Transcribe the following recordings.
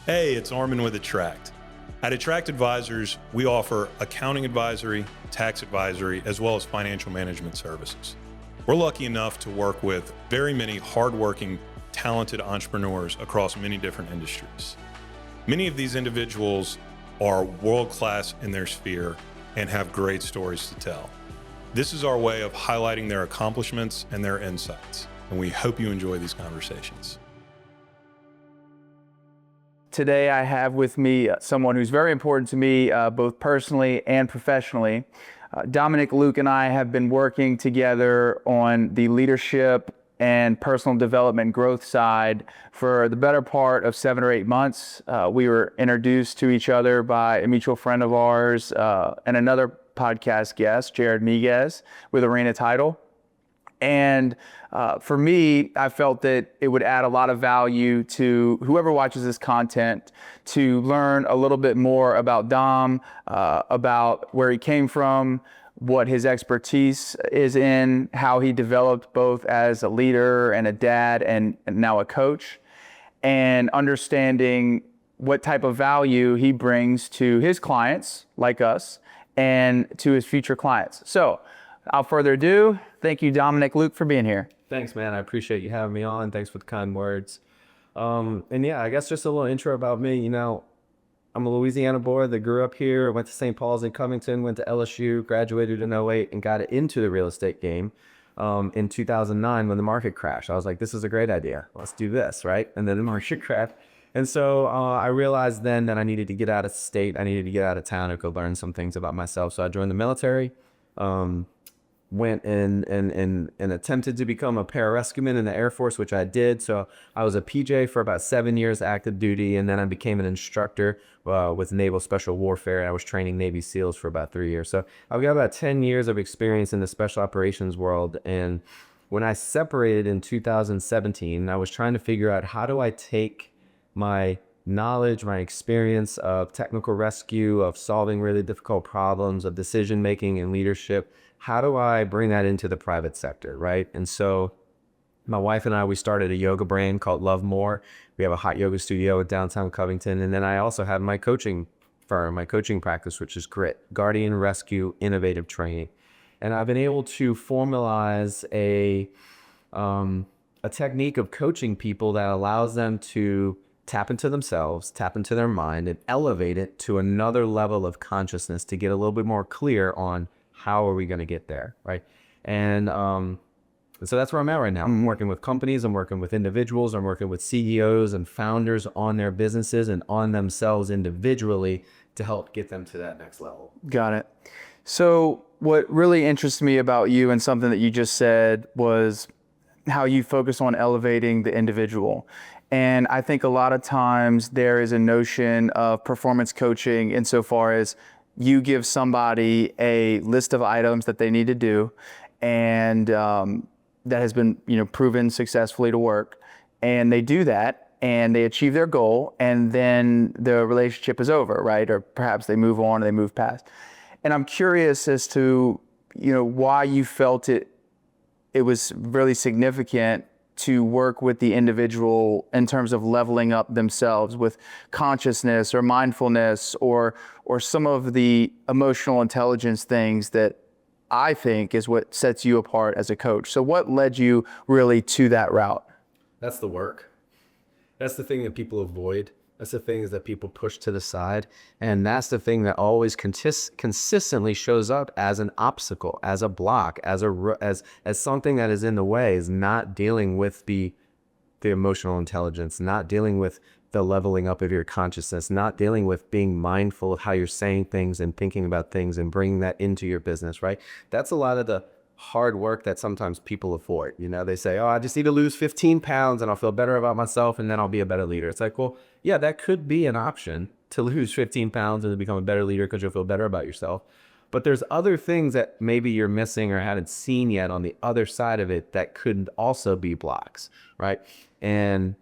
Hey, it's Armin with Attract. At Attract Advisors, we offer accounting advisory, tax advisory, as well as financial management services. We're lucky enough to work with very many hardworking, talented entrepreneurs across many different industries. Many of these individuals are world-class in their sphere and have great stories to tell. This is our way of highlighting their accomplishments and their insights, and we hope you enjoy these conversations. Today I have with me someone who's very important to me, both personally and professionally. Dominic Luke and I have been working together on the leadership and personal development growth side for the better part of 7 or 8 months. We were introduced to each other by a mutual friend of ours and another podcast guest, Jared Miguez, with Arena Title. And for me, I felt that it would add a lot of value to whoever watches this content to learn a little bit more about Dom, about where he came from, what his expertise is in, how he developed both as a leader and a dad and now a coach, and understanding what type of value he brings to his clients, like us, and to his future clients. So, without further ado, thank you, Dominic Luke, for being here. Thanks, man. I appreciate you having me on. Thanks for the kind words. And yeah, I guess just a little intro about me. You know, I'm a Louisiana boy that grew up here, went to St. Paul's in Covington, went to LSU, graduated in '08, and got into the real estate game in 2009 when the market crashed. I was like, this is a great idea. Let's do this, right? And then the market crashed. And so I realized then that I needed to get out of state. I needed to get out of town and go learn some things about myself. So I joined the military. Went and attempted to become a pararescueman in the Air Force, which I did. So I was a PJ for about 7 years active duty, and then I became an instructor with Naval Special Warfare. I was training Navy SEALs for about 3 years. So I've got about 10 years of experience in the special operations world. And when I separated in 2017, I was trying to figure out, how do I take my knowledge, my experience of technical rescue, of solving really difficult problems, of decision making and leadership, how do I bring that into the private sector, right? And so my wife and I, we started a yoga brand called Love More. We have a hot yoga studio in downtown Covington. And then I also have my coaching firm, my coaching practice, which is GRIT, Guardian Rescue Innovative Training. And I've been able to formalize a technique of coaching people that allows them to tap into themselves, tap into their mind, and elevate it to another level of consciousness to get a little bit more clear on how are we going to get there, right? And so that's where I'm at right now. I'm working with companies, I'm working with individuals, I'm working with CEOs and founders on their businesses and on themselves individually to help get them to that next level. Got it. So what really interests me about you and something that you just said was how you focus on elevating the individual. And I think a lot of times there is a notion of performance coaching insofar as you give somebody a list of items that they need to do, and that has been, proven successfully to work. And they do that and they achieve their goal, and then the relationship is over, right? Or perhaps they move on or they move past. And I'm curious as to, why you felt it was really significant to work with the individual in terms of leveling up themselves with consciousness or mindfulness or some of the emotional intelligence things that I think is what sets you apart as a coach. So what led you really to that route? That's the work. That's the thing that people avoid. That's the things that people push to the side. And that's the thing that always consistently shows up as an obstacle, as a block, as something that is in the way, is not dealing with the emotional intelligence, not dealing with the leveling up of your consciousness, not dealing with being mindful of how you're saying things and thinking about things and bringing that into your business, right? That's a lot of the hard work that sometimes people avoid. They say, oh, I just need to lose 15 pounds and I'll feel better about myself and then I'll be a better leader. It's like, well, yeah, that could be an option, to lose 15 pounds and to become a better leader because you'll feel better about yourself. But there's other things that maybe you're missing or haven't seen yet on the other side of it that could also be blocks, right? And,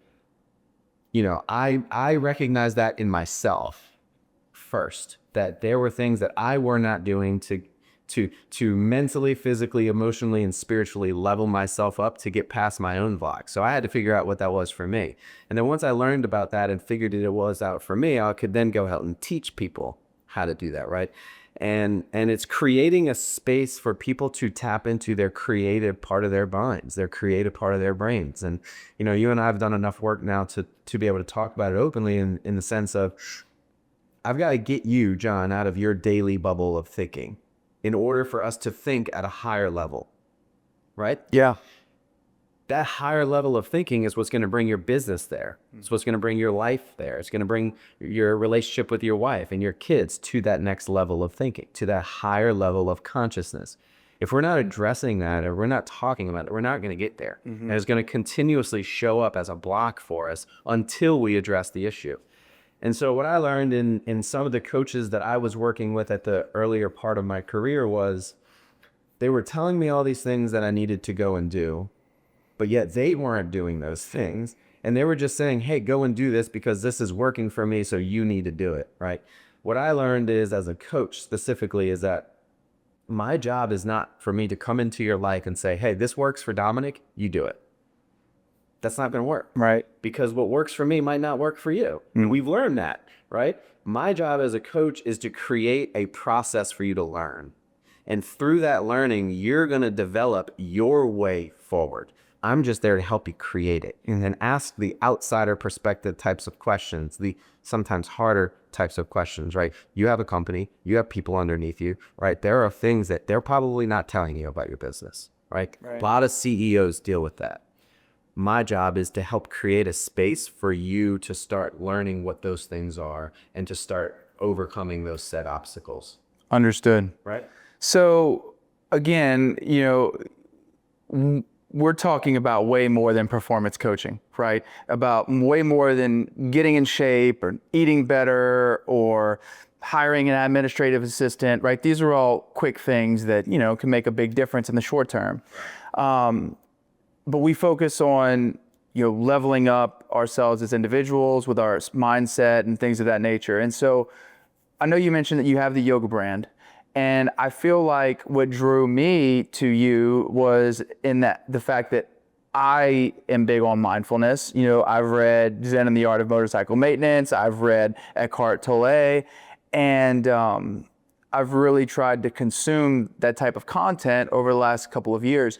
I recognize that in myself first, that there were things that I were not doing to mentally, physically, emotionally, and spiritually level myself up to get past my own block. So I had to figure out what that was for me. And then once I learned about that and figured it was out for me, I could then go out and teach people how to do that, right? And it's creating a space for people to tap into their creative part of their minds, their creative part of their brains. And, you know, you and I have done enough work now to be able to talk about it openly in the sense of, I've got to get you, John, out of your daily bubble of thinking in order for us to think at a higher level, right? Yeah. That higher level of thinking is what's going to bring your business there. It's what's going to bring your life there. It's going to bring your relationship with your wife and your kids to that next level of thinking, to that higher level of consciousness. If we're not addressing that, or we're not talking about it, we're not going to get there. And it's going to continuously show up as a block for us until we address the issue. And so what I learned in some of the coaches that I was working with at the earlier part of my career was they were telling me all these things that I needed to go and do, but yet they weren't doing those things. And they were just saying, hey, go and do this because this is working for me, so you need to do it, right? What I learned is, as a coach specifically, is that my job is not for me to come into your life and say, hey, this works for Dominic, you do it. That's not going to work. Right. Because what works for me might not work for you. And we've learned that, right? My job as a coach is to create a process for you to learn. And through that learning, you're going to develop your way forward. I'm just there to help you create it and then ask the outsider perspective types of questions, the sometimes harder types of questions, right? You have a company, you have people underneath you, right? There are things that they're probably not telling you about your business, right? A lot of CEOs deal with that. My job is to help create a space for you to start learning what those things are and to start overcoming those set obstacles. Understood. Right? So again, you know, we're talking about way more than performance coaching, right? About way more than getting in shape or eating better or hiring an administrative assistant, right? These are all quick things that, you know, can make a big difference in the short term. But we focus on, you know, leveling up ourselves as individuals with our mindset and things of that nature. And so I know you mentioned that you have the yoga brand, and I feel like what drew me to you was in that the fact that I am big on mindfulness. You know, I've read Zen and the Art of Motorcycle Maintenance. I've read Eckhart Tolle, and I've really tried to consume that type of content over the last couple of years.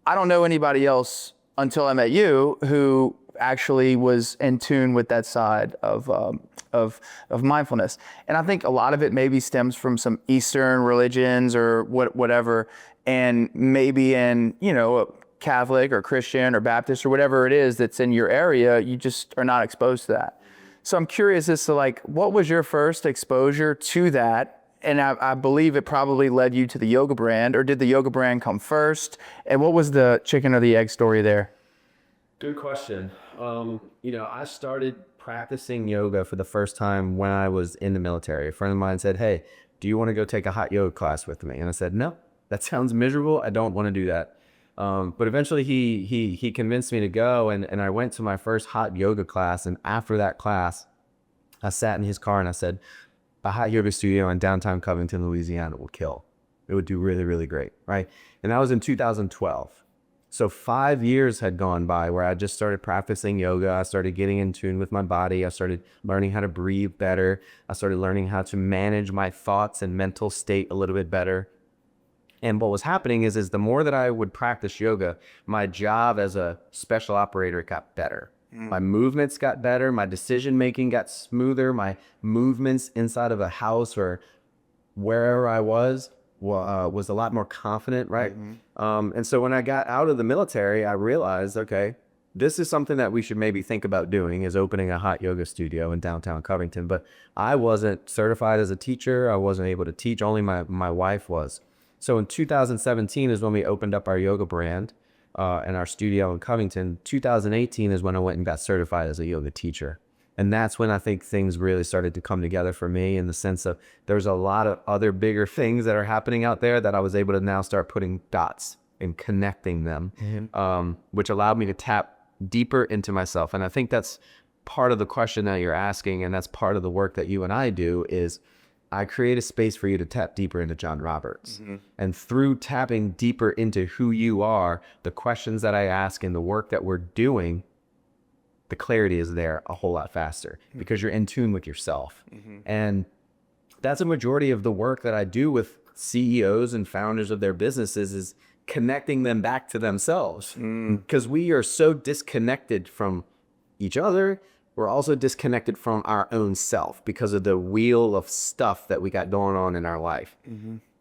I don't know anybody else until I met you who actually was in tune with that side of mindfulness. And I think a lot of it maybe stems from some Eastern religions or whatever, and maybe in, you know, Catholic or Christian or Baptist or whatever it is that's in your area, you just are not exposed to that. So I'm curious as to, like, what was your first exposure to that? And I believe it probably led you to the yoga brand, or did the yoga brand come first? And what was the chicken or the egg story there? Good question. You know, I started practicing yoga for the first time when I was in the military. A friend of mine said, hey, do you want to go take a hot yoga class with me? And I said, no, that sounds miserable. I don't want to do that. But eventually he convinced me to go, and I went to my first hot yoga class. And after that class, I sat in his car and I said, a hot yoga studio in downtown Covington, Louisiana will kill. It would do really, really great, right? And that was in 2012. So 5 years had gone by where I just started practicing yoga. I started getting in tune with my body. I started learning how to breathe better. I started learning how to manage my thoughts and mental state a little bit better. And what was happening is the more that I would practice yoga, my job as a special operator got better. My movements got better. My decision-making got smoother. My movements inside of a house or wherever I was a lot more confident, right? And so when I got out of the military, I realized, okay, this is something that we should maybe think about doing, is opening a hot yoga studio in downtown Covington. But I wasn't certified as a teacher. I wasn't able to teach. Only my wife was. So in 2017 is when we opened up our yoga brand. In our studio in Covington. 2018 is when I went and got certified as a yoga teacher. And that's when I think things really started to come together for me, in the sense of there's a lot of other bigger things that are happening out there that I was able to now start putting dots and connecting them, which allowed me to tap deeper into myself. And I think that's part of the question that you're asking, and that's part of the work that you and I do, is I create a space for you to tap deeper into John Roberts. And through tapping deeper into who you are, the questions that I ask and the work that we're doing, the clarity is there a whole lot faster because you're in tune with yourself. And that's a majority of the work that I do with CEOs and founders of their businesses, is connecting them back to themselves. Because we are so disconnected from each other. We're also disconnected from our own self because of the wheel of stuff that we got going on in our life.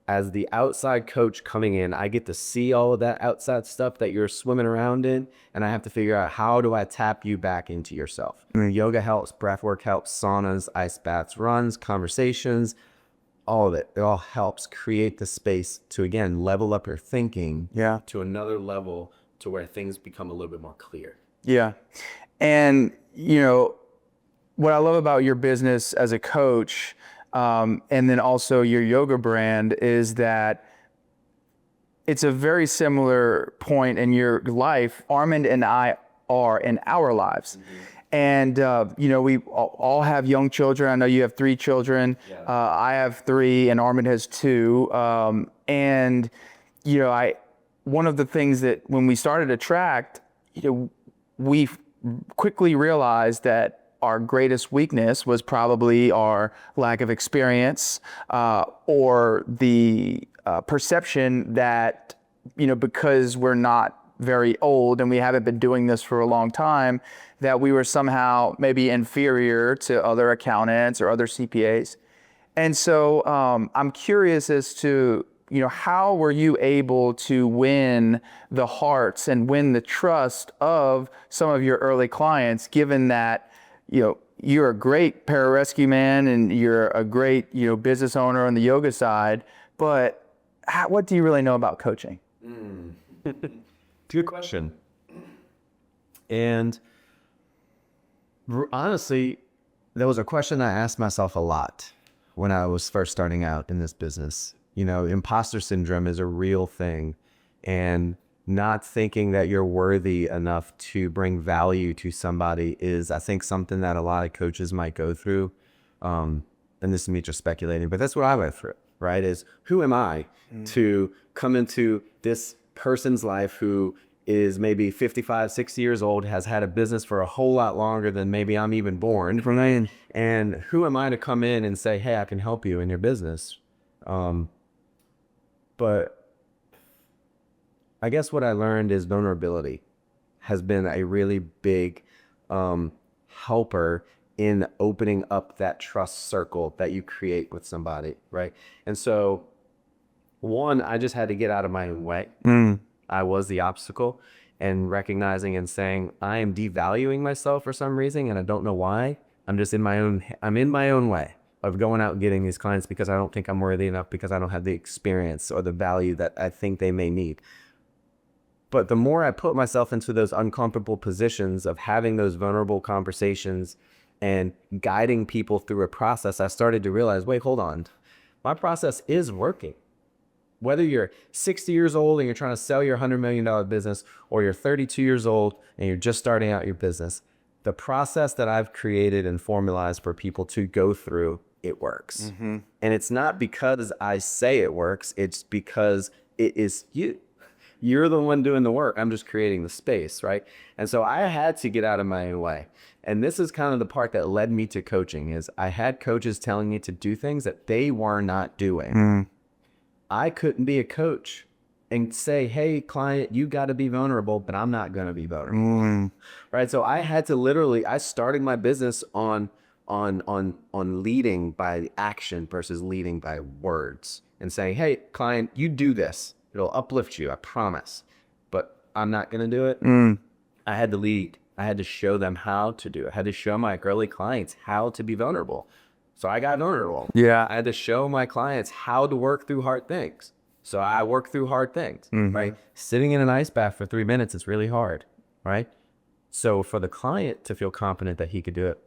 As the outside coach coming in, I get to see all of that outside stuff that you're swimming around in, and I have to figure out, how do I tap you back into yourself? I mean, yoga helps, breath work helps, saunas, ice baths, runs, conversations, all of it. It all helps create the space to, again, level up your thinking to another level to where things become a little bit more clear. Yeah. And, you know, what I love about your business as a coach, and then also your yoga brand, is that it's a very similar point in your life Armand and I are in our lives. And, you know, we all have young children. I know you have 3 children. I have 3 and Armand has 2. And, you know, one of the things that when we started Attract, you know, we quickly realized that our greatest weakness was probably our lack of experience, or the perception that, you know, because we're not very old and we haven't been doing this for a long time, that we were somehow maybe inferior to other accountants or other CPAs. And so I'm curious as to, you know, how were you able to win the hearts and win the trust of some of your early clients, given that, you know, you're a great pararescueman and you're a great, you know, business owner on the yoga side, but what do you really know about coaching? Good question. And honestly, there was a question I asked myself a lot when I was first starting out in this business. You know, imposter syndrome is a real thing, and not thinking that you're worthy enough to bring value to somebody is, I think, something that a lot of coaches might go through. And this is me just speculating, but that's what I went through, right? Is, who am I to come into this person's life who is maybe 55, 60 years old, has had a business for a whole lot longer than maybe I'm even born. And who am I to come in and say, hey, I can help you in your business? But I guess what I learned is vulnerability has been a really big helper in opening up that trust circle that you create with somebody, right? And so, one, I just had to get out of my own way. I was the obstacle, and recognizing and saying, I am devaluing myself for some reason, and I don't know why. I'm in my own way of going out and getting these clients because I don't think I'm worthy enough, because I don't have the experience or the value that I think they may need. But the more I put myself into those uncomfortable positions of having those vulnerable conversations and guiding people through a process, I started to realize, wait, hold on. My process is working. Whether you're 60 years old and you're trying to sell your $100 million business, or you're 32 years old and you're just starting out your business, the process that I've created and formalized for people to go through, it works. And it's not because I say it works, it's because it is you. You're the one doing the work. I'm just creating the space, right? And so I had to get out of my own way. And this is kind of the part that led me to coaching, is I had coaches telling me to do things that they were not doing. I couldn't be a coach and say, hey, client, you got to be vulnerable, but I'm not going to be vulnerable. Right? So I had to I started my business on leading by action versus leading by words, and saying, hey, client, you do this. It'll uplift you, I promise. But I'm not going to do it. I had to lead. I had to show them how to do it. I had to show my early clients how to be vulnerable. So I got vulnerable. Yeah. I had to show my clients how to work through hard things. So I work through hard things, right? Sitting in an ice bath for 3 minutes is really hard, right? So for the client to feel confident that he could do it,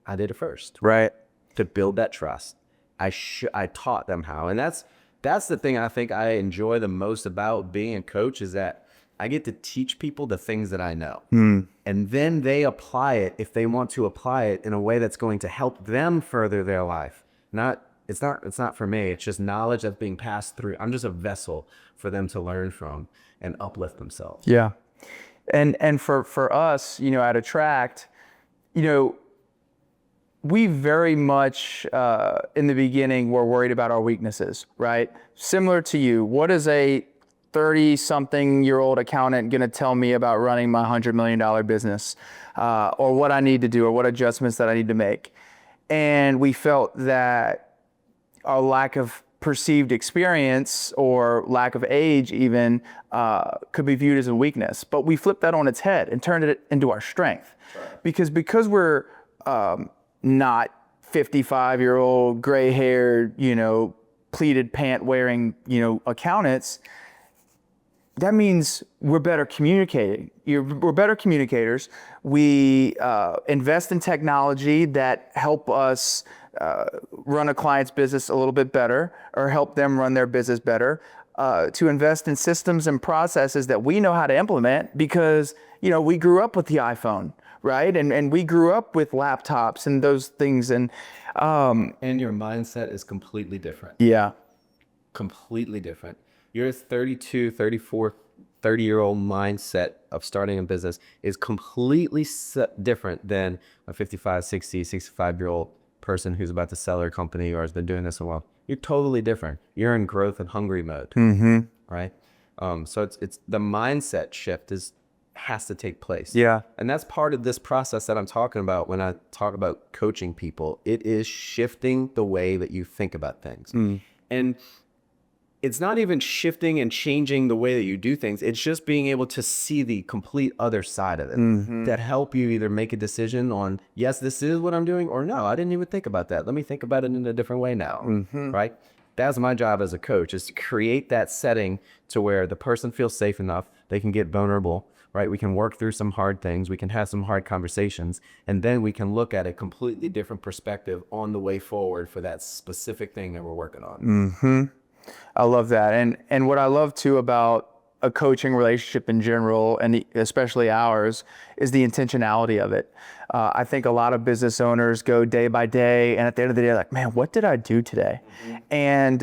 I did it first. Right. To build that trust. I taught them how. And that's the thing I think I enjoy the most about being a coach, is that I get to teach people the things that I know. And then they apply it if they want to apply it in a way that's going to help them further their life. Not it's not for me. It's just knowledge that's being passed through. I'm just a vessel for them to learn from and uplift themselves. Yeah. And for us, at Attract, we very much in the beginning were worried about our weaknesses, right? Similar to you, what is a 30-something-year-old accountant going to tell me about running my $100 million business, or what I need to do, or what adjustments that I need to make? And we felt that our lack of perceived experience or lack of age even could be viewed as a weakness. But we flipped that on its head and turned it into our strength. Right. Because we're not 55-year-old, gray-haired, pleated pant-wearing, accountants. That means we're better communicating. We're better communicators. We invest in technology that help us run a client's business a little bit better, or help them run their business better. To invest in systems and processes that we know how to implement because, we grew up with the iPhone, right? And we grew up with laptops and those things. And your mindset is completely different. Yeah. Completely different. Your 32, 34, 30-year-old mindset of starting a business is completely different than a 55, 60, 65-year-old person who's about to sell their company or has been doing this a while. You're totally different. You're in growth and hungry mode, right? So it's the mindset shift has to take place. Yeah. And that's part of this process that I'm talking about when I talk about coaching people. It is shifting the way that you think about things. And it's not even shifting and changing the way that you do things. It's just being able to see the complete other side of it that help you either make a decision on, yes, this is what I'm doing, or no, I didn't even think about that. Let me think about it in a different way now, right? That's my job as a coach, is to create that setting to where the person feels safe enough, they can get vulnerable, right? We can work through some hard things. We can have some hard conversations, and then we can look at a completely different perspective on the way forward for that specific thing that we're working on. I love that. And what I love too about a coaching relationship in general, and especially ours, is the intentionality of it. I think a lot of business owners go day by day, and at the end of the day, like, man, what did I do today? And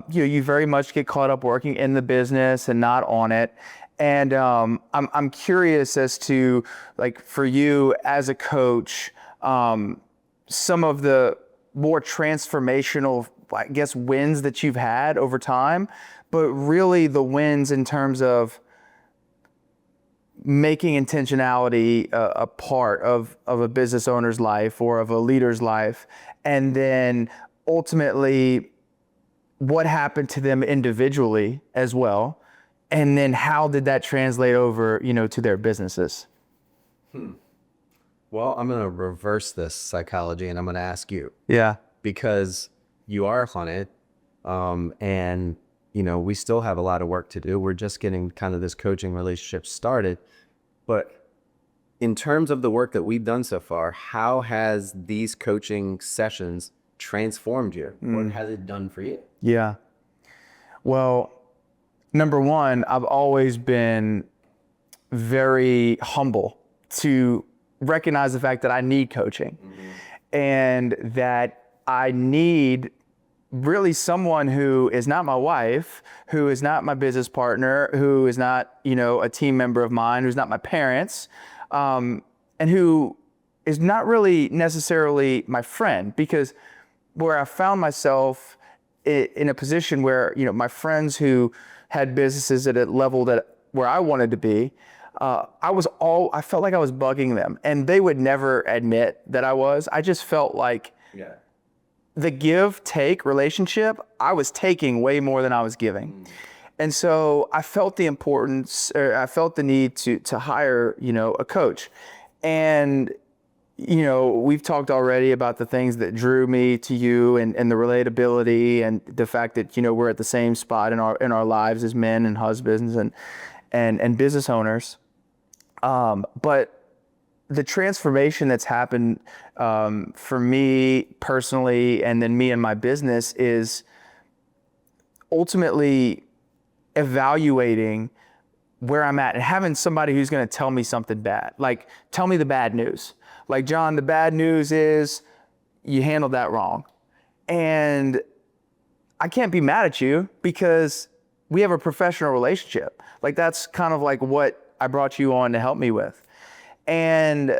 you very much get caught up working in the business and not on it. And I'm curious as to, like, for you as a coach, some of the more transformational, I guess, wins that you've had over time, but really the wins in terms of making intentionality a part of a business owner's life or of a leader's life, and then ultimately what happened to them individually as well, and then how did that translate over, to their businesses? Well, I'm going to reverse this psychology, and I'm going to ask you. Yeah. Because you are hunted, and we still have a lot of work to do. We're just getting kind of this coaching relationship started. But in terms of the work that we've done so far, how has these coaching sessions transformed you? What has it done for you? Yeah. Well, number one, I've always been very humble to recognize the fact that I need coaching, and that I need really someone who is not my wife, who is not my business partner, who is not, a team member of mine, who's not my parents, and who is not really necessarily my friend. Because where I found myself in a position where, my friends who had businesses at a level where I wanted to be, I felt like I was bugging them, and they would never admit that I was. I just felt like the give-take relationship, I was taking way more than I was giving. And so I felt the importance, or I felt the need to hire, a coach. And, we've talked already about the things that drew me to you, and the relatability, and the fact that, we're at the same spot in our lives as men and husbands and business owners. But the transformation that's happened for me personally, and then me and my business, is ultimately evaluating where I'm at and having somebody who's going to tell me something bad. Like, tell me the bad news. Like, John, the bad news is you handled that wrong. And I can't be mad at you because we have a professional relationship. Like that's kind of like what I brought you on to help me with. And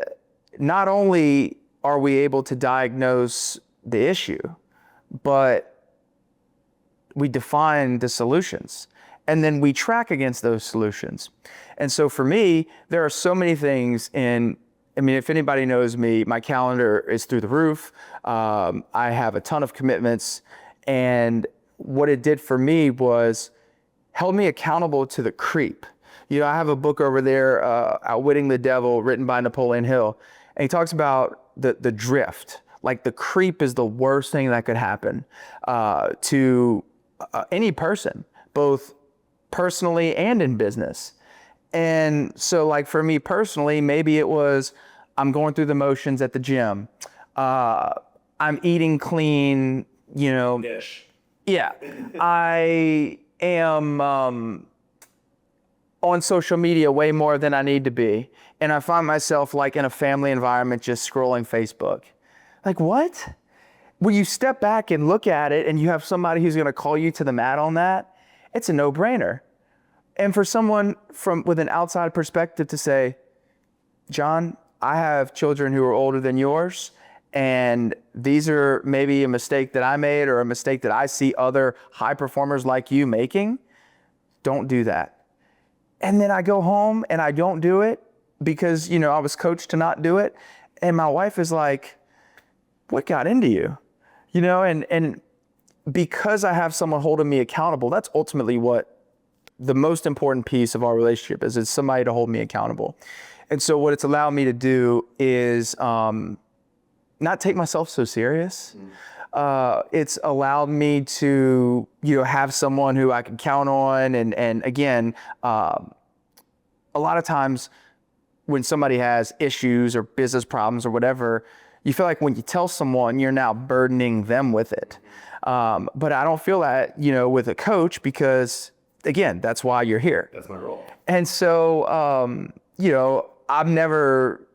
not only are we able to diagnose the issue, but we define the solutions and then we track against those solutions. And so for me, there are so many things if anybody knows me, my calendar is through the roof. I have a ton of commitments, and what it did for me was held me accountable to the creep. You know, I have a book over there, Outwitting the Devil, written by Napoleon Hill, and he talks about the drift. Like the creep is the worst thing that could happen to any person, both personally and in business. And so like for me personally, maybe it was I'm going through the motions at the gym. I'm eating clean, you know. Ish. Yeah. I am on social media way more than I need to be. And I find myself like in a family environment just scrolling Facebook. Like what? When you step back and look at it and you have somebody who's going to call you to the mat on that, it's a no-brainer. And for someone with an outside perspective to say, John, I have children who are older than yours, and these are maybe a mistake that I made or a mistake that I see other high performers like you making, don't do that. And then I go home and I don't do it because, you know, I was coached to not do it. And my wife is like, what got into you? You know, and because I have someone holding me accountable, that's ultimately what the most important piece of our relationship is somebody to hold me accountable. And so what it's allowed me to do is not take myself so serious. It's allowed me to, you know, have someone who I can count on. And again, a lot of times when somebody has issues or business problems or whatever, you feel like when you tell someone, you're now burdening them with it. But I don't feel that, you know, with a coach because, again, that's why you're here. That's my role. And so, you know, I've never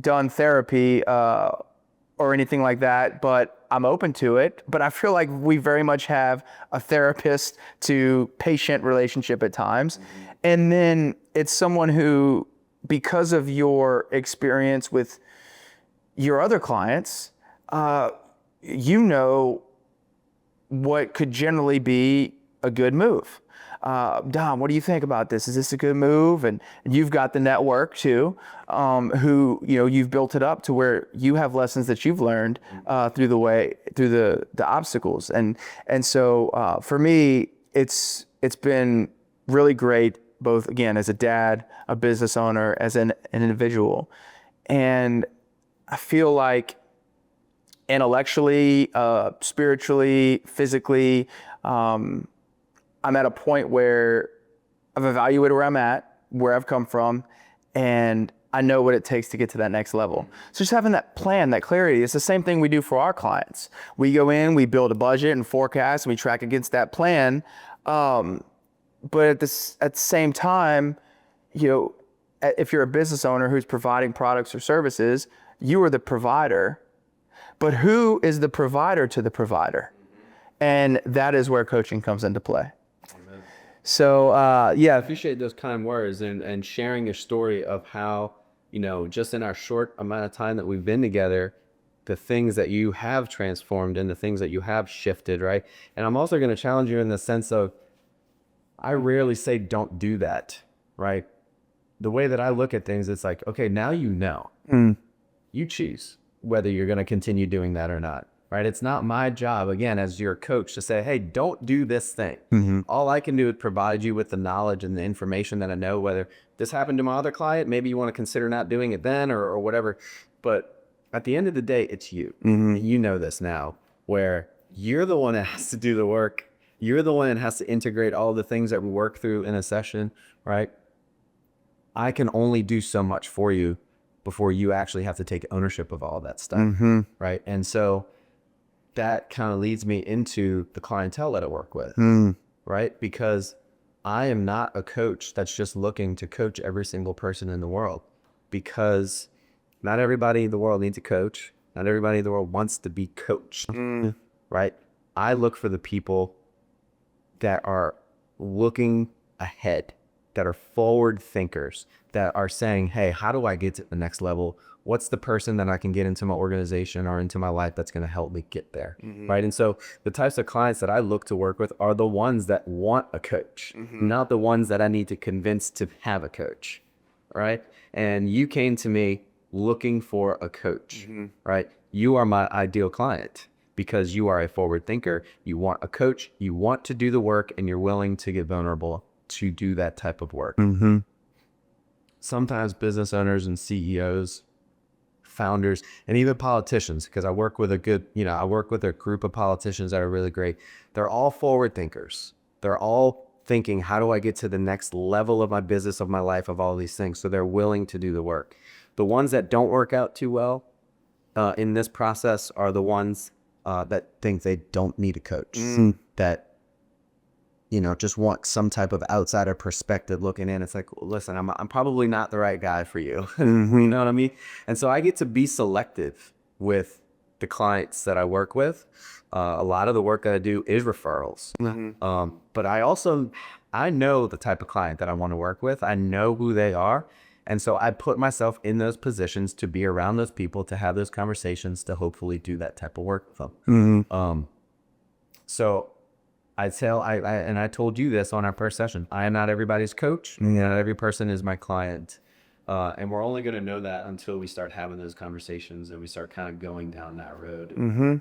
done therapy or anything like that, but I'm open to it. But I feel like we very much have a therapist to patient relationship at times. Mm-hmm. And then it's someone who, because of your experience with your other clients, you know what could generally be a good move. Dom, what do you think about this? Is this a good move? And you've got the network too, who, you know, you've built it up to where you have lessons that you've learned through the obstacles. And so for me, it's been really great, both again, as a dad, a business owner, as an individual. And I feel like intellectually, spiritually, physically, I'm at a point where I've evaluated where I'm at, where I've come from, and I know what it takes to get to that next level. So just having that plan, that clarity, it's the same thing we do for our clients. We go in, we build a budget and forecast, and we track against that plan. But at the same time, you know, if you're a business owner who's providing products or services, you are the provider. But who is the provider to the provider? And that is where coaching comes into play. Amen. So, yeah. I appreciate those kind words and sharing your story of how, you know, just in our short amount of time that we've been together, the things that you have transformed and the things that you have shifted, right? And I'm also going to challenge you in the sense of, I rarely say don't do that, right? The way that I look at things, it's like, okay, now you know. You choose whether you're going to continue doing that or not, right? It's not my job, again, as your coach to say, hey, don't do this thing. Mm-hmm. All I can do is provide you with the knowledge and the information that I know, whether this happened to my other client, maybe you want to consider not doing it then or whatever. But at the end of the day, it's you. Mm-hmm. You know this now, where you're the one that has to do the work. You're the one that has to integrate all the things that we work through in a session, right? I can only do so much for you before you actually have to take ownership of all that stuff, right? And so that kind of leads me into the clientele that I work with, right? Because I am not a coach that's just looking to coach every single person in the world, because not everybody in the world needs a coach. Not everybody in the world wants to be coached, right? I look for the people that are looking ahead, that are forward thinkers, that are saying, hey, how do I get to the next level? What's the person that I can get into my organization or into my life that's going to help me get there? Right. And so the types of clients that I look to work with are the ones that want a coach, not the ones that I need to convince to have a coach. Right. And you came to me looking for a coach. Right. You are my ideal client because you are a forward thinker. You want a coach, you want to do the work, and you're willing to get vulnerable to do that type of work. Sometimes business owners and CEOs, founders, and even politicians, because I work with I work with a group of politicians that are really great. They're all forward thinkers. They're all thinking, how do I get to the next level of my business, of my life, of all these things? So they're willing to do the work. The ones that don't work out too well in this process are the ones that think they don't need a coach, that just want some type of outsider perspective looking in. It's like, listen, I'm probably not the right guy for you. You know what I mean? And so I get to be selective with the clients that I work with. A lot of the work that I do is referrals. But I know the type of client that I want to work with. I know who they are. And so I put myself in those positions to be around those people, to have those conversations, to hopefully do that type of work with them. So I told you this on our first session. I am not everybody's coach. Not every person is my client. And we're only going to know that until we start having those conversations and we start kind of going down that road.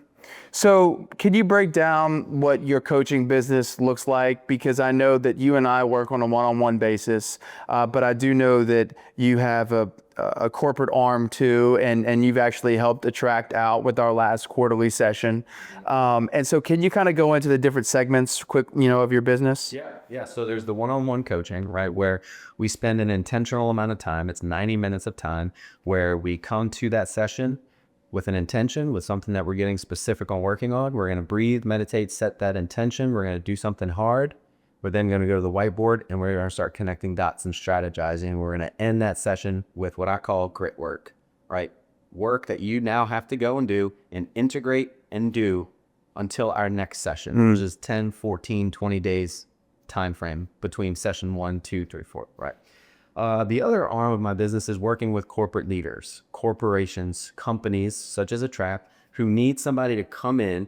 So can you break down what your coaching business looks like? Because I know that you and I work on a one-on-one basis, but I do know that you have a corporate arm too, and you've actually helped attract out with our last quarterly session. And so can you kind of go into the different segments quick, of your business? Yeah. So there's the one-on-one coaching, right, where we spend an intentional amount of time. It's 90 minutes of time where we come to that session with an intention, with something that we're getting specific on working on. We're going to breathe, meditate, set that intention. We're going to do something hard. We're then going to go to the whiteboard and we're going to start connecting dots and strategizing. We're going to end that session with what I call grit work, right? Work that you now have to go and do and integrate and do until our next session, which is 10, 14, 20 days time frame between session 1, 2, 3, 4, right? The other arm of my business is working with corporate leaders, corporations, companies such as Attract, who need somebody to come in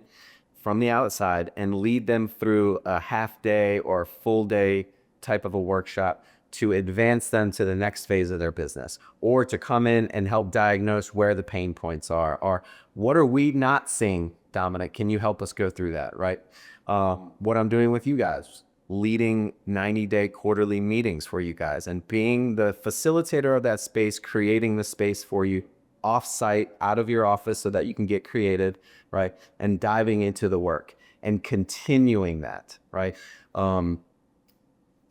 from the outside and lead them through a half day or full day type of a workshop to advance them to the next phase of their business, or to come in and help diagnose where the pain points are, or what are we not seeing, Dominic? Can you help us go through that, right? What I'm doing with you guys, leading 90-day quarterly meetings for you guys and being the facilitator of that space, creating the space for you off-site, out of your office so that you can get creative, right? And diving into the work and continuing that, right?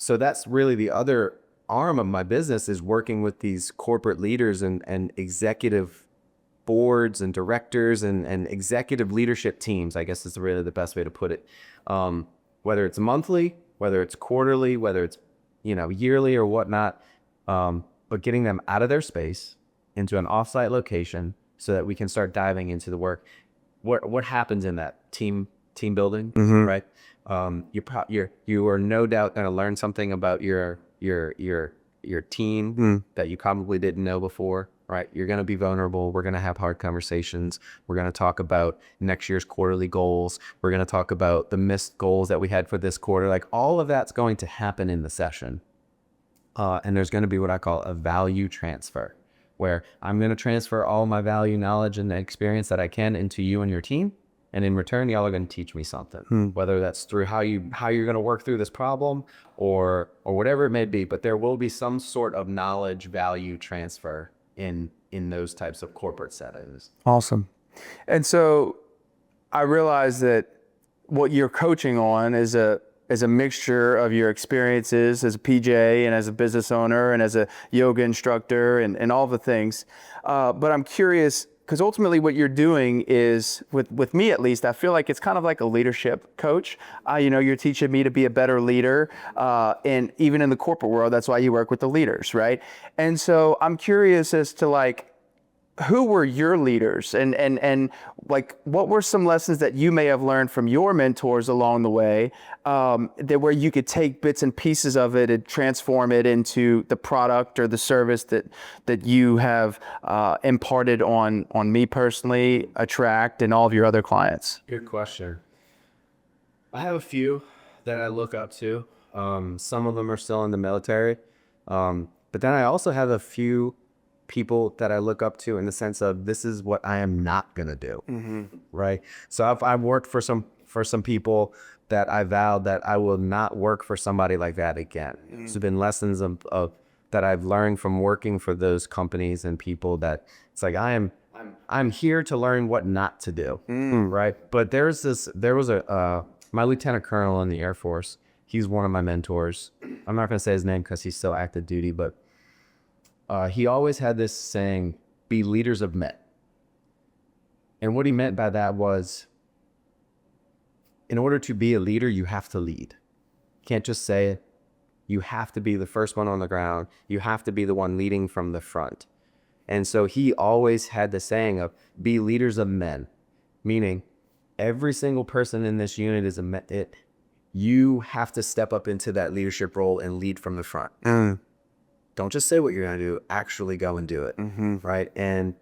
So that's really the other arm of my business, is working with these corporate leaders and executive boards and directors and executive leadership teams, I guess is really the best way to put it. Whether it's monthly, whether it's quarterly, whether it's, yearly or whatnot, but getting them out of their space into an offsite location so that we can start diving into the work. What happens in that team building, right? You are no doubt going to learn something about your team that you probably didn't know before, right? You're going to be vulnerable. We're going to have hard conversations. We're going to talk about next year's quarterly goals. We're going to talk about the missed goals that we had for this quarter. Like, all of that's going to happen in the session. And there's going to be what I call a value transfer, where I'm going to transfer all my value, knowledge, and experience that I can into you and your team. And in return, y'all are going to teach me something, whether that's through how you're going to work through this problem or whatever it may be. But there will be some sort of knowledge value transfer in those types of corporate settings. Awesome. And so I realize that what you're coaching on is a mixture of your experiences as a PJ and as a business owner and as a yoga instructor and all the things. But I'm curious, because ultimately what you're doing is, with me at least, I feel like it's kind of like a leadership coach. You're teaching me to be a better leader. And even in the corporate world, that's why you work with the leaders, right? And so I'm curious as to, like, who were your leaders, and like what were some lessons that you may have learned from your mentors along the way, that where you could take bits and pieces of it and transform it into the product or the service that you have imparted on me personally, Attract, and all of your other clients? Good question. I have a few that I look up to. Some of them are still in the military. But then I also have a few people that I look up to in the sense of this is what I am not going to do. Right. So I've worked for some people that I vowed that I will not work for somebody like that again. There's been lessons of that I've learned from working for those companies and people that it's like, I'm here to learn what not to do. Right. But there was my lieutenant colonel in the Air Force. He's one of my mentors. I'm not going to say his name because he's still active duty, but he always had this saying, be leaders of men. And what he meant by that was, in order to be a leader, you have to lead. You can't just say it. You have to be the first one on the ground. You have to be the one leading from the front. And so he always had the saying of, be leaders of men, meaning every single person in this unit is you have to step up into that leadership role and lead from the front. Don't just say what you're going to do, actually go and do it. Right. And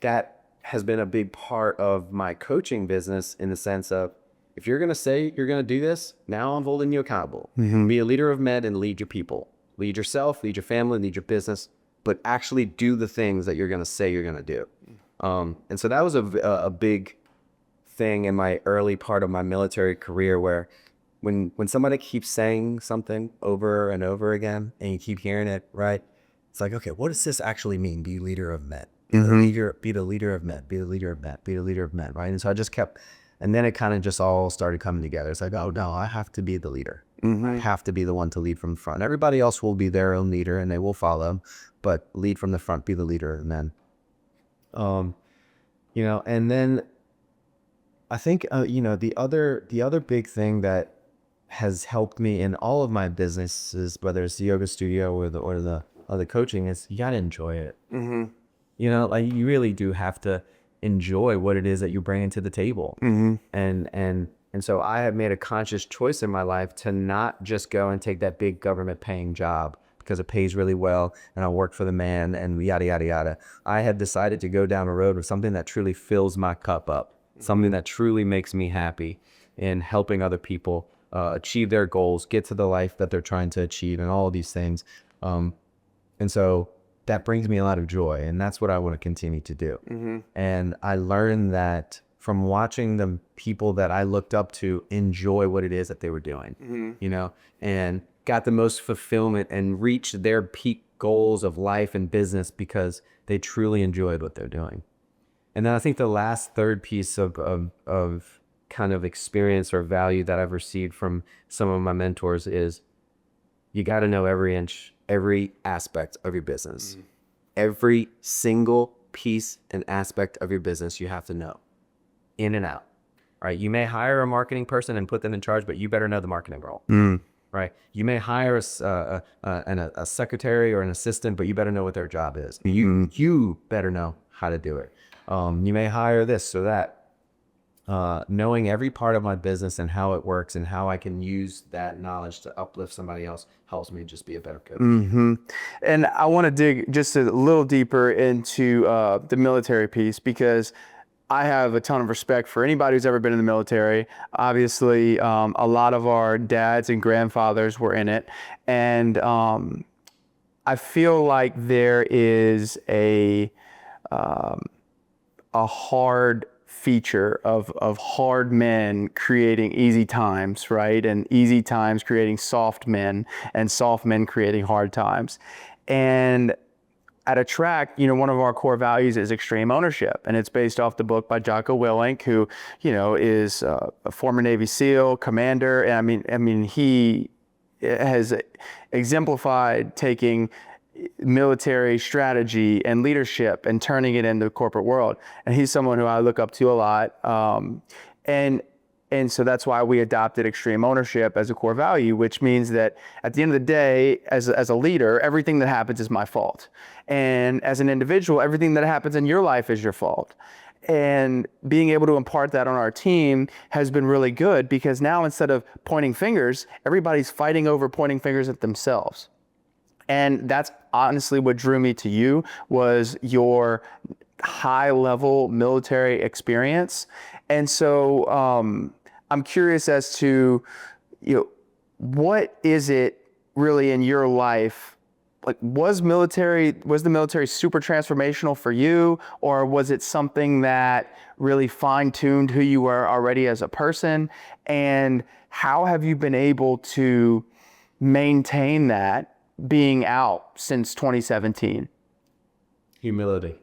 that has been a big part of my coaching business in the sense of, if you're going to say you're going to do this, now I'm holding you accountable. Be a leader of men and lead your people. Lead yourself, lead your family, lead your business, but actually do the things that you're going to say you're going to do. And so that was a big thing in my early part of my military career, where when somebody keeps saying something over and over again and you keep hearing it, right? It's like, okay, what does this actually mean? Be leader of men. Be the leader of men. Be the leader of men. Be the leader of men, right? And so I just kept, and then it kind of just all started coming together. It's like, oh no, I have to be the leader. I have to be the one to lead from the front. Everybody else will be their own leader and they will follow, but lead from the front, be the leader of men. And then I think, the other big thing that has helped me in all of my businesses, whether it's the yoga studio or the other coaching, is you gotta enjoy it. Like you really do have to enjoy what it is that you bring into the table. And so I have made a conscious choice in my life to not just go and take that big government paying job because it pays really well and I work for the man and yada, yada, yada. I have decided to go down a road with something that truly fills my cup up, something that truly makes me happy in helping other people achieve their goals, get to the life that they're trying to achieve, and all of these things. And so that brings me a lot of joy, and that's what I want to continue to do. And I learned that from watching the people that I looked up to enjoy what it is that they were doing, and got the most fulfillment and reached their peak goals of life and business because they truly enjoyed what they're doing. And then I think the last third piece of kind of experience or value that I've received from some of my mentors is, you got to know every aspect of your business. Every single piece and aspect of your business you have to know, in and out. Right? You may hire a marketing person and put them in charge, but you better know the marketing role. Right? You may hire a secretary or an assistant, but you better know what their job is. You better know how to do it. You may hire this or that. Knowing every part of my business and how it works and how I can use that knowledge to uplift somebody else helps me just be a better coach. And I want to dig just a little deeper into the military piece, because I have a ton of respect for anybody who's ever been in the military. Obviously, a lot of our dads and grandfathers were in it. And I feel like there is a hard feature of hard men creating easy times, right? And easy times creating soft men, and soft men creating hard times. And at Attract, one of our core values is extreme ownership, and it's based off the book by Jocko Willink, who, is a former Navy SEAL commander. And I mean, he has exemplified taking military strategy and leadership and turning it into the corporate world. And he's someone who I look up to a lot. And And so that's why we adopted extreme ownership as a core value, which means that at the end of the day, as a leader, everything that happens is my fault. And as an individual, everything that happens in your life is your fault. And being able to impart that on our team has been really good, because now instead of pointing fingers, everybody's fighting over pointing fingers at themselves. And that's honestly what drew me to you, was your high level military experience. And so I'm curious as to, what is it really in your life? Like, was the military super transformational for you, or was it something that really fine-tuned who you were already as a person? And how have you been able to maintain that being out since 2017? Humility.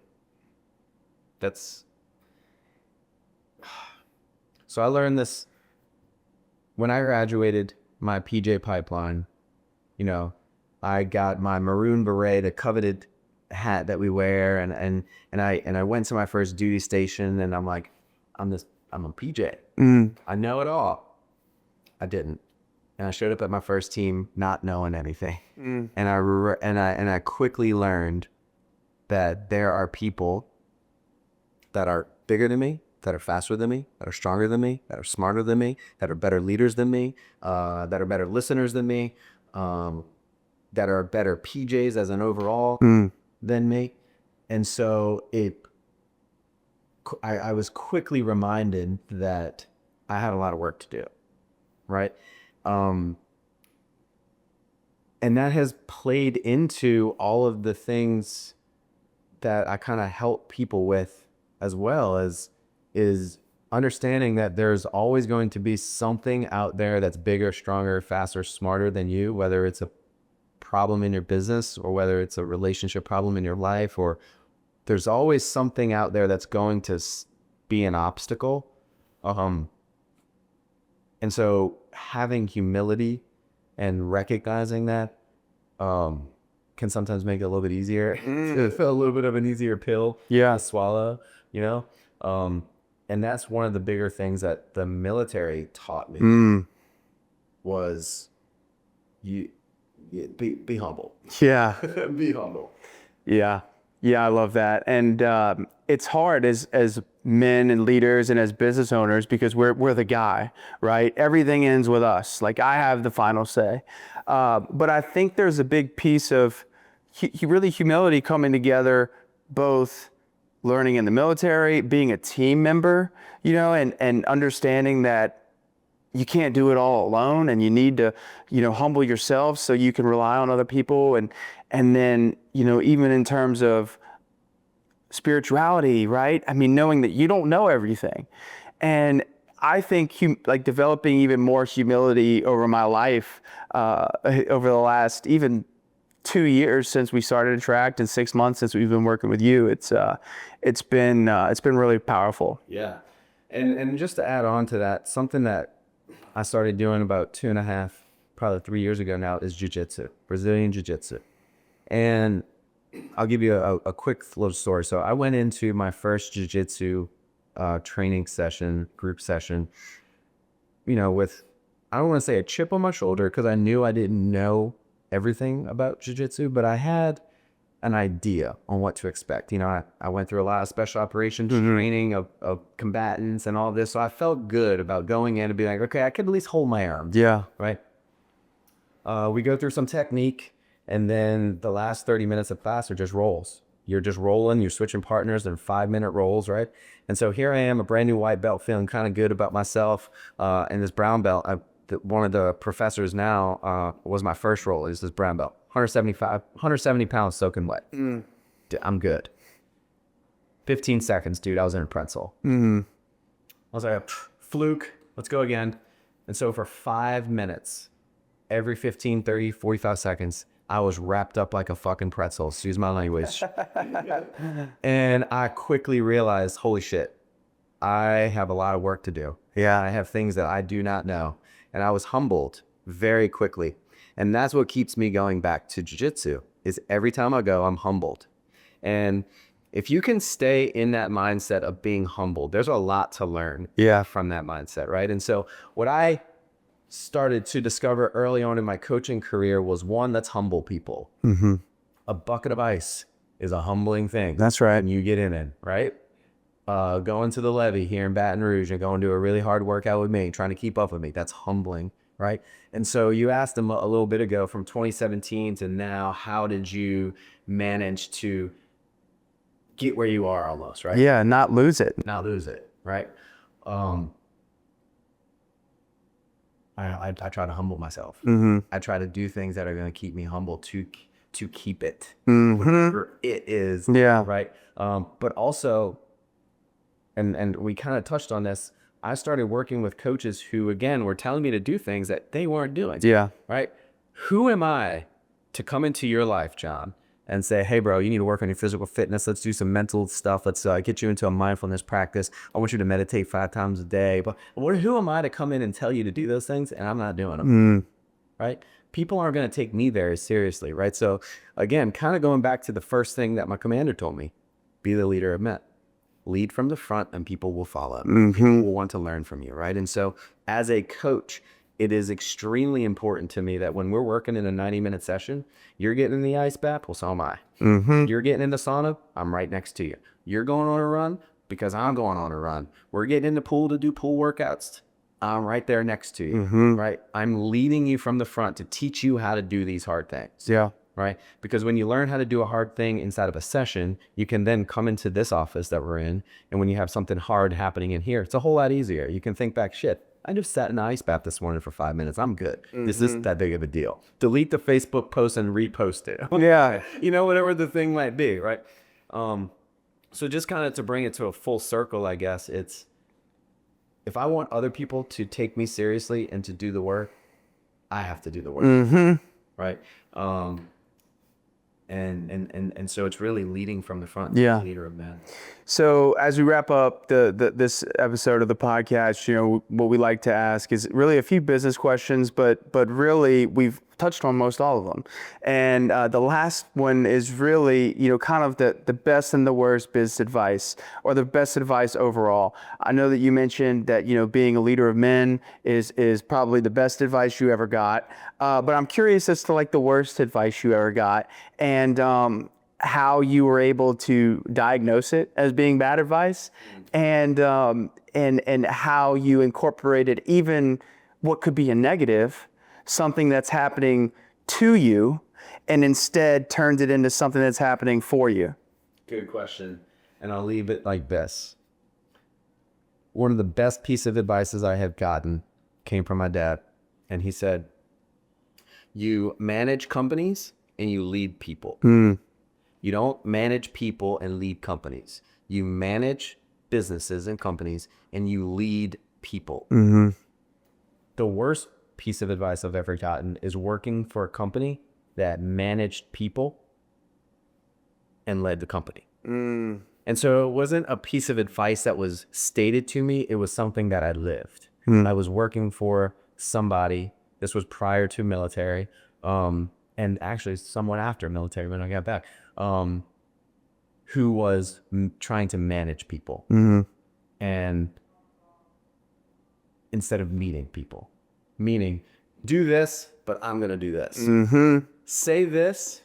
So I learned this when I graduated my PJ pipeline. I got my maroon beret, the coveted hat that we wear, and I went to my first duty station, and I'm like, I'm a PJ. I know it all. I didn't. And I showed up at my first team not knowing anything. And I quickly learned that there are people that are bigger than me, that are faster than me, that are stronger than me, that are smarter than me, that are better leaders than me, that are better listeners than me, that are better PJs as an overall than me. And so I was quickly reminded that I had a lot of work to do, right? And that has played into all of the things that I kind of help people with, as well as is understanding that there's always going to be something out there that's bigger, stronger, faster, smarter than you, whether it's a problem in your business or whether it's a relationship problem in your life, or there's always something out there that's going to be an obstacle. And so having humility and recognizing that can sometimes make it a little bit easier. It's a little bit of an easier pill to swallow, and that's one of the bigger things that the military taught me was be humble. Yeah. Be humble. Yeah. Yeah, I love that. And it's hard as men and leaders and as business owners, because we're the guy, right? Everything ends with us. Like, I have the final say. But I think there's a big piece of really humility coming together, both learning in the military, being a team member, and understanding that you can't do it all alone, and you need to, humble yourself so you can rely on other people. And then, even in terms of spirituality, right? I mean, knowing that you don't know everything. And I think developing even more humility over my life, over the last even 2 years since we started Attract, and 6 months since we've been working with you, it's been really powerful. Yeah. And just to add on to that, something that I started doing about 2.5, probably 3 years ago now, is jiu-jitsu, Brazilian jiu-jitsu. And I'll give you a quick little story. So I went into my first jiu-jitsu training session, group session, with, I don't want to say a chip on my shoulder, because I knew I didn't know everything about jiu-jitsu, but I had an idea on what to expect. I went through a lot of special operations training of combatants and all this, so I felt good about going in and being like, okay, I could at least hold my arm. Yeah. Right? We go through some technique, and then the last 30 minutes of class are just rolls. You're just rolling, you're switching partners in 5-minute rolls, right? And so here I am, a brand new white belt, feeling kind of good about myself, and this brown belt. One of the professors now was my first roll, is this brown belt. 170 pounds soaking wet. I'm good. 15 seconds, dude, I was in a pretzel. I was like, fluke, let's go again. And so for 5 minutes, every 15, 30, 45 seconds, I was wrapped up like a fucking pretzel, excuse my language. And I quickly realized, holy shit, I have a lot of work to do. Yeah, I have things that I do not know. And I was humbled very quickly. And that's what keeps me going back to jiu-jitsu, is every time I go, I'm humbled. And If you can stay in that mindset of being humble, there's a lot to learn from that mindset, right? And so what I started to discover early on in my coaching career was, one, let's humble people. A bucket of ice is a humbling thing. That's right. When you get in it, right? Going to the levee here in Baton Rouge and going to a really hard workout with me, trying to keep up with me, that's humbling, right? And so you asked them a little bit ago, from 2017 to now, how did you manage to get where you are almost, right? Yeah, not lose it. Not lose it, right? I try to humble myself. I try to do things that are going to keep me humble to keep it, whatever it is, right? But also, and we kind of touched on this, I started working with coaches who, again, were telling me to do things that they weren't doing. Right? Who am I to come into your life, John, and say, hey, bro, you need to work on your physical fitness. Let's do some mental stuff. Let's get you into a mindfulness practice. I want you to meditate 5 times a day. But who am I to come in and tell you to do those things? And I'm not doing them, right? People aren't going to take me very seriously, right? So again, kind of going back to the first thing that my commander told me, be the leader of men. Lead from the front and people will follow. People will want to learn from you, right? And so as a coach, it is extremely important to me that when we're working in a 90-minute session, you're getting in the ice bath, well, so am I. You're getting in the sauna, I'm right next to you. You're going on a run because I'm going on a run. We're getting in the pool to do pool workouts, I'm right there next to you, right? I'm leading you from the front to teach you how to do these hard things. Right? Because when you learn how to do a hard thing inside of a session, you can then come into this office that we're in. And when you have something hard happening in here, it's a whole lot easier. You can think back, shit, I just sat in the ice bath this morning for 5 minutes. I'm good. This isn't that big of a deal. Delete the Facebook post and repost it. You know, whatever the thing might be, right? So just kind of to bring it to a full circle, I guess, it's, if I want other people to take me seriously and to do the work, I have to do the work. Right? And so it's really leading from the front. Leader of men. So as we wrap up this episode of the podcast, you know, what we like to ask is really a few business questions, but really we've touched on most all of them. And the last one is really, you know, kind of the best and the worst business advice, or the best advice overall. I know that you mentioned that, you know, being a leader of men is probably the best advice you ever got. But I'm curious as to like the worst advice you ever got, and how you were able to diagnose it as being bad advice, and how you incorporated even what could be a negative, something that's happening to you, and instead turned it into something that's happening for you. Good question. And I'll leave it like this. One of the best pieces of advices I have gotten came from my dad. And he said, you manage companies and you lead people. You don't manage people and lead companies. You manage businesses and companies and you lead people. The worst piece of advice I've ever gotten is working for a company that managed people and led the company. And so it wasn't a piece of advice that was stated to me. It was something that I lived. I was working for somebody. This was prior to military, and actually somewhat after military when I got back, who was trying to manage people and instead of leading people. Meaning, do this, but I'm going to do this. Say this,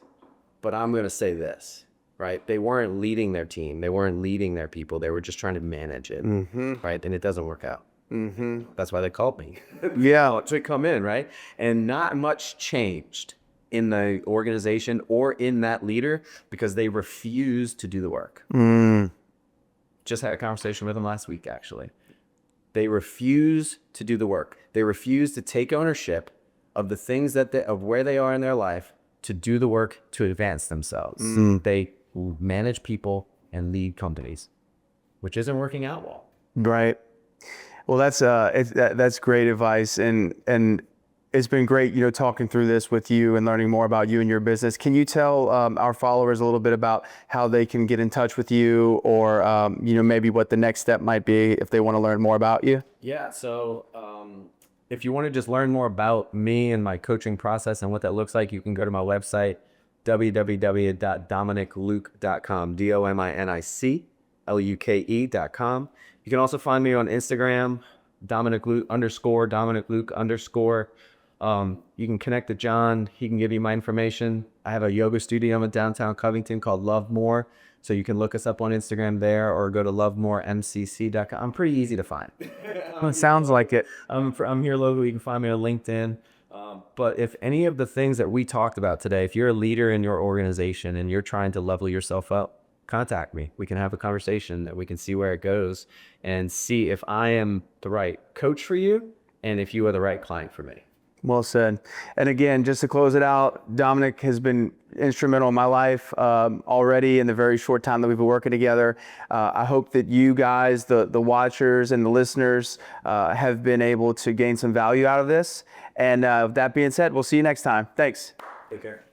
but I'm going to say this, right? They weren't leading their team. They weren't leading their people. They were just trying to manage it, right? And it doesn't work out. That's why they called me. To come in, right? And not much changed in the organization or in that leader because they refused to do the work. Just had a conversation with them last week, actually. They refuse to do the work. They refuse to take ownership of the things of where they are in their life to do the work to advance themselves. They manage people and lead companies, which isn't working out well. Right. Well, that's great advice, and it's been great, you know, talking through this with you and learning more about you and your business. Can you tell our followers a little bit about how they can get in touch with you, or you know, maybe what the next step might be if they want to learn more about you? Yeah. So if you want to just learn more about me and my coaching process and what that looks like, you can go to my website, www.dominicluke.com, DOMINICLUKE.com. You can also find me on Instagram, Dominic Luke _ Dominic Luke _. You can connect to John. He can give you my information. I have a yoga studio in downtown Covington called Love More. So you can look us up on Instagram there or go to lovemoremcc.com. I'm pretty easy to find. It sounds like it. I'm here locally. You can find me on LinkedIn. But if any of the things that we talked about today, if you're a leader in your organization and you're trying to level yourself up, contact me. We can have a conversation that we can see where it goes and see if I am the right coach for you and if you are the right client for me. Well said. And again, just to close it out, Dominic has been instrumental in my life already in the very short time that we've been working together. I hope that you guys, the watchers and the listeners, have been able to gain some value out of this. And with that being said, we'll see you next time. Thanks. Take care.